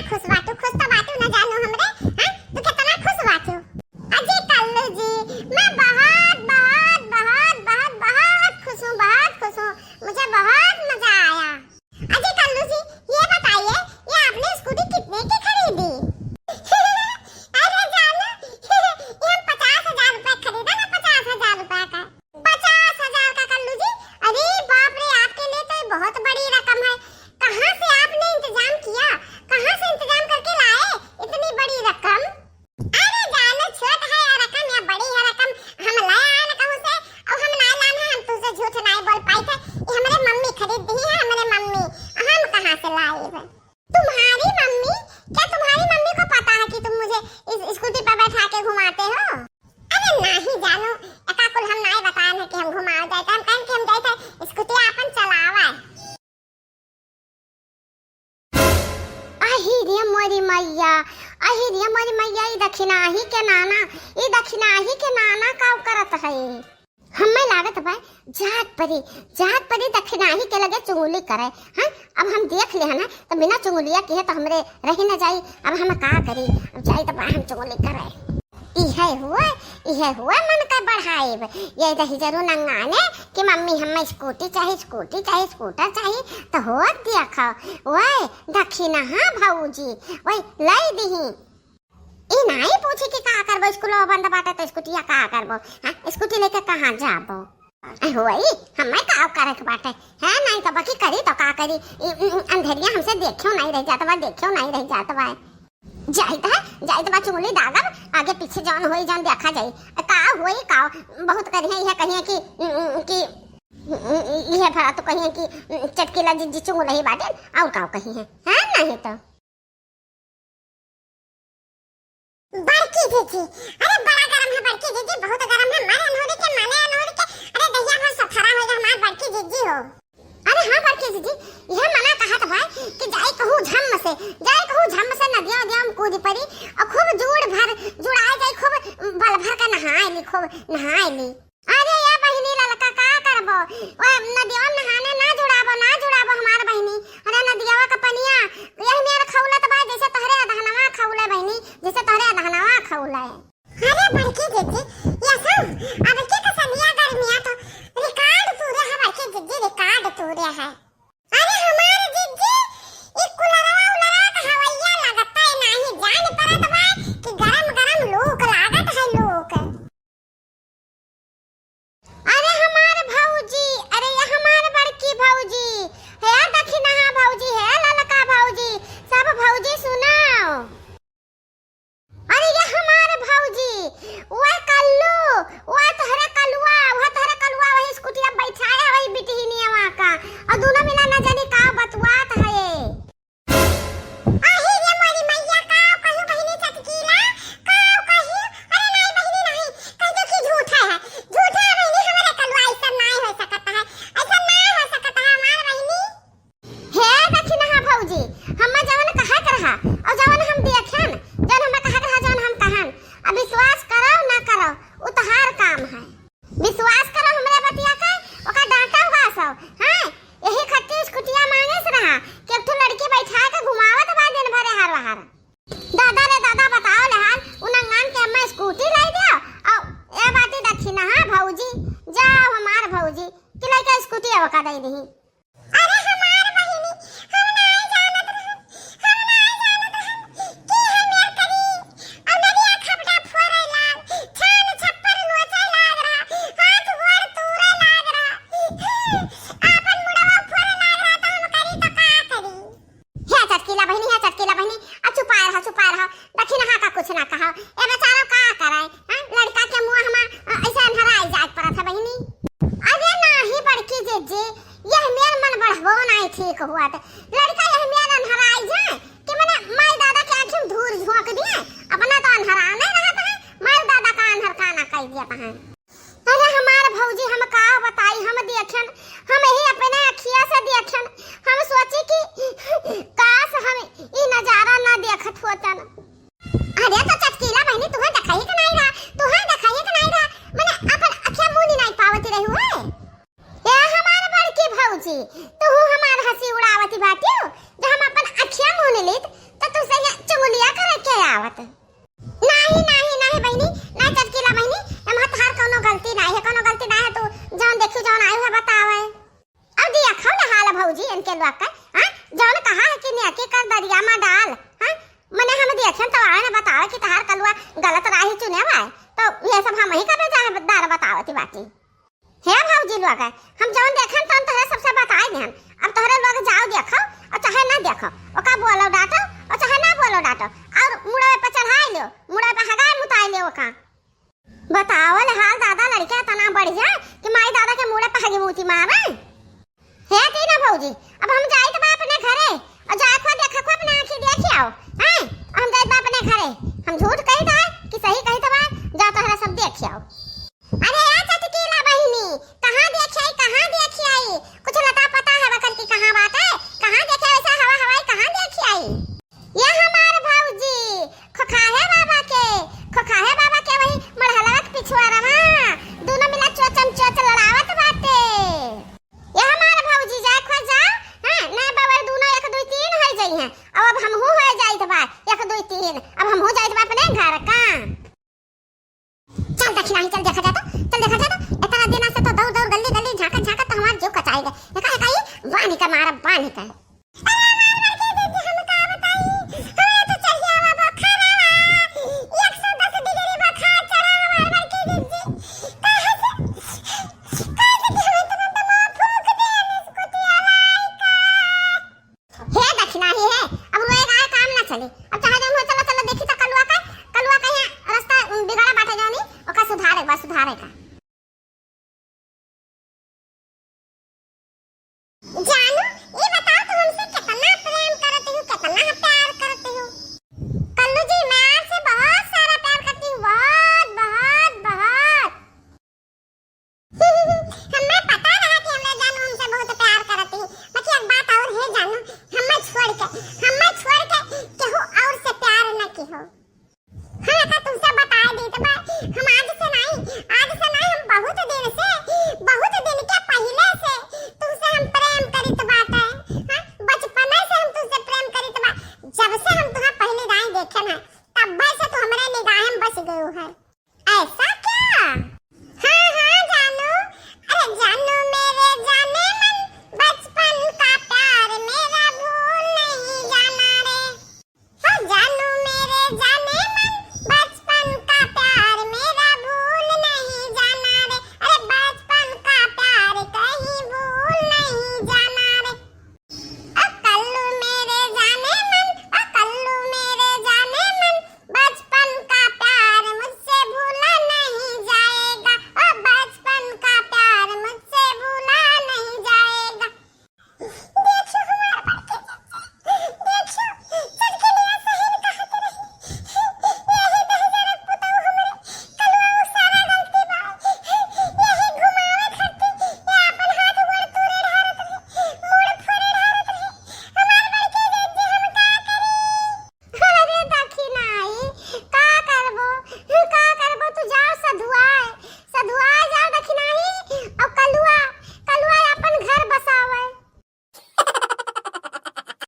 खुश बाटू, खुश तो बाटू न जानो हमरे। हां तू कितना खुश बाटू। अजय कल्लू जी मैं बहुत बहुत बहुत बहुत बहुत खुश हूं, बहुत खुश हूं, मुझे बहुत मजा आया। अजय कल्लू जी ये बताइए ये आपने स्कूटी कितने की खरीदी? अरे जानो ये हम 50,000 रुपए खरीदा ना, 50,000 रुपए का। 50,000 का कल्लू जी? अरे बाप रे आपके लिए तो ये बहुत बड़ी रकम है। कहां से आपने इंतजाम किया, कहां से इंतजाम करके लाए इतनी बड़ी रकम? अरे जानो छोट है ये रकम या बड़ी है रकम हम लाए आए ना कहूं से, और हम ना लाना हम तुझसे झूठ नहीं बोल पाई थे। ये हमारे मम्मी खरीद दी है, हमारे मम्मी, हम कहां से लाए? तुम्हारी मम्मी? क्या तुम्हारी मम्मी को पता है कि तुम मुझे इस स्कूटी पर बैठा के घुमाते हो? अरे नहीं जानो एकाकुल हम नहीं बताए हैं कि हम घुमाओ जाते, हम कहें कि हम जाते स्कूटी अपन चलावा। अहिरे मोरी मैया, अहिरे मोरी मैया, ई दक्षिणा ही के नाना, ई दक्षिणा ही के नाना का करत है। हमें लागत भाई जात परी दक्षिणा ही के लगे चुंगली करे। हां अब हम देख ले है ना तो बिना चुंगलिया के तो हमरे रह न जाई। अब हम का करी, अब जाई तो हम चुंगली करे। इहे हुआ मन का बढ़ाए ये दही जरूर नंगाने कि मम्मी हमें स्कूटी चाहिए, स्कूटी चाहिए, स्कूटर चाहिए तो हो देखो ओए दक्षिणा। हां भाऊजी ओए लाई दही ई नहीं पूछी कि का करबो, स्कूल बंद बाटे तो स्कूटिया का करबो? हां स्कूटी लेके कहां जाबो? होई हमें का करे के बाटे है नहीं तो बाकी करी तो का करी। अंधेरिया हमसे देखियो नहीं रह जात बा, देखियो नहीं रह जात बा। जाई तो बा चुंगली दागब, आगे पीछे जान होई जान देखा जाई का होई का। बहुत करिए यह कहिए कि यह भरा तो कहिए कि चटकीला जी चुंगली बाटे और का कहिए है नहीं तो बड़की जीजी। अरे बड़ा गरम है बड़की जीजी, बहुत गरम है। माने अनहोनी के अरे दहिया भर सफरा होगा हमार बड़की जीजी हो। अरे हां बड़की जीजी यह मना कहा था भाई कि जाई कहूं झम से नदिया में कूद पड़ी और खूब जुड़ाए जाई, खूब बल भर के नहाए ली। अरे या बहिनी ललका का करबो ओए नदिया में नहाने ना जुड़ाबो हमार बहिनी। अरे नदिया का पनिया यही मेर खौलत बा जैसे तहरे दहनवा खौले बहिनी, जैसे तहरे दहनवा खौले। अरे बड़की जीजी ये सब अब के कसनिया गर्मिया तो रिकॉर्ड तूरे है बड़की जीजी, रिकॉर्ड तूरे है। अरे हमारे जीजी एक कुलरवा का हवैया लगता है नहीं जान परत बा कि गरम लोक लागत है लोक। अरे हमारे भाऊजी, अरे ये हमारे बड़की भाऊजी है दक्षिणा भाऊजी है ललका भाऊजी, सब भाऊजी सुनाओ। अरे ये हमारे भाऊजी वो कल्लू, वो तहरे कलुआ वही स्कूटी पे बैठाया वही बिटिहनिया वहां का और दोनों मिला न जाने का बतवात है ये। आही रे मोरी मैया का कहियो बहिनी चटकीला का कहियो। अरे नहीं बहिनी नहीं कहियो कि झूठा है बहिनी, हमारे कलुआ ऐसा नहीं हो सकता है, ऐसा नहीं हो सकता है हमार बहिनी। हे दक्षिणा भाऊजी हम जवन कहा करहा और जवन हम देखन जवन हम कहा करहा जवन हम कहन अब विश्वास करो ना करो उ तहार काम है। विश्वास करो हमरे बतिया का ओका डांटा हुआ सब। हां यही खट्टी स्कूटिया मांगे से रहा कि एक ठो लड़की बैठा के घुमावत बा दिन भरे हर बाहर। दादा रे दादा बताओ ले हाल उनंगान के अम्मा स्कूटी लाई दे और ए बाती दक्षिणा भाऊजी जाओ हमार भाऊजी कि लइका स्कूटी आवका दे दही। अरे हमार बहिनी हम नहीं जानत कि हमें करी और नरिया खपड़ा फोरे लाग छान छप्पर नोचे लाग रहा, हाथ गोड़ तूरे लाग रहा, आपन मुड़वा फोरे लाग रहा तो हम करी तो का करी। हे चटकीला बहिनी अब चुपा रहा दक्षिणा का कुछ ना कहो ए बेचारा का कराए। हां लड़का के मुंह हम ऐसे अंधराई जात परत है बहिनी। अरे नाही बड़की जीजी यह मेर मन बढ़बो नहीं ठीक हुआ तो लड़का यह मेर अंधराई जाए कि मैंने माई दादा के आंखें में धूल झोंक दिए, अपना तो अंधरा नहीं रहता है, माई दादा का अंधर का ना कह दिया है। अरे हमारे भौजी हम का बताई, हम देखन हम ही अपने अखिया से देखन, हम सोची कि काश हम ई नजारा ना देखत होतन। अरे तो चटकीला बहनी तुम्हें दिखाई कि नहीं रहा मैंने अपन अखिया मुंह नहीं पावती रही है। ये हमारे बड़की भौजी तू हमार हंसी उड़ावती बाटी जो हम अपन अखिया मुंह लेत तो तू से गलत राही चुने भाई तो ये सब हम ही का बेजार बतावती बाटी हे भौजी लोग हम जौन देखन तौन तोहरा सबसे बताई देहन अब तोहरे लोग जाओ देखो और चाहे ना देखो ओका बोलो डांटो और चाहे ना बोलो डांटो और मुड़े पे चढ़ाई लो मुड़े पे हगाए मुताई ले ओका बताओ ले हाल दादा लड़का तना बढ़िया कि माई दादा के मुड़े पे हगी मुती मारे है कि ना भौजी अब हम जाई तो अपने घरे और जाए खो देखो खो अपने आंखी देखी आओ हैं हम जाई तो अपने घरे हम झूठ कही था कि सही कही तो जा तोहरा सब देख आओ अरे यार चटकीला बहिनी कहां देखी आई कुछ लता पता है बकर की कहां बात है कहां देखे ऐसा हवा हवाई कहां देखी आई ये हमारे भौजी खोखा है बाबा के वही मड़हलक पिछुआरा में दोनों मिला चोचम चोच लड़ावत बाटे ये हमारे भौजी जाए खो जा हां ना बाबा दोनों 1 2 3 हो जाई हैं अब हम हो जाई तो बा 1 2 3 अब हम हो जाई तो अपने घर का चल देखना ही चल देखा जाता इतना दिन से तो दौड़ गली झाका तो हमार जो कचाएगा ये वानी का मारा वानी का सुधारेगा जानू ये बताओ तुम हमसे कितना प्रेम करती हो कितना प्यार करती हो कल्लू जी मैं आपसे बहुत सारा प्यार करती हूँ बहुत हमें पता रहा कि हमें जानू हमसे बहुत प्यार करती है बाकी एक बात और है जानू हमें छोड़ के केहू और से प्यार न की हो हाँ ऐसा तुमसे बता दी तो हम आज से नहीं हम बहुत दिन के पहले से तुमसे हम प्रेम करित बात है हाँ बचपन से हम तुमसे प्रेम करित बात जब से हम तुम्हें पहली राय देखे ना तब से तो हमारे निगाह में बस गए है ऐसा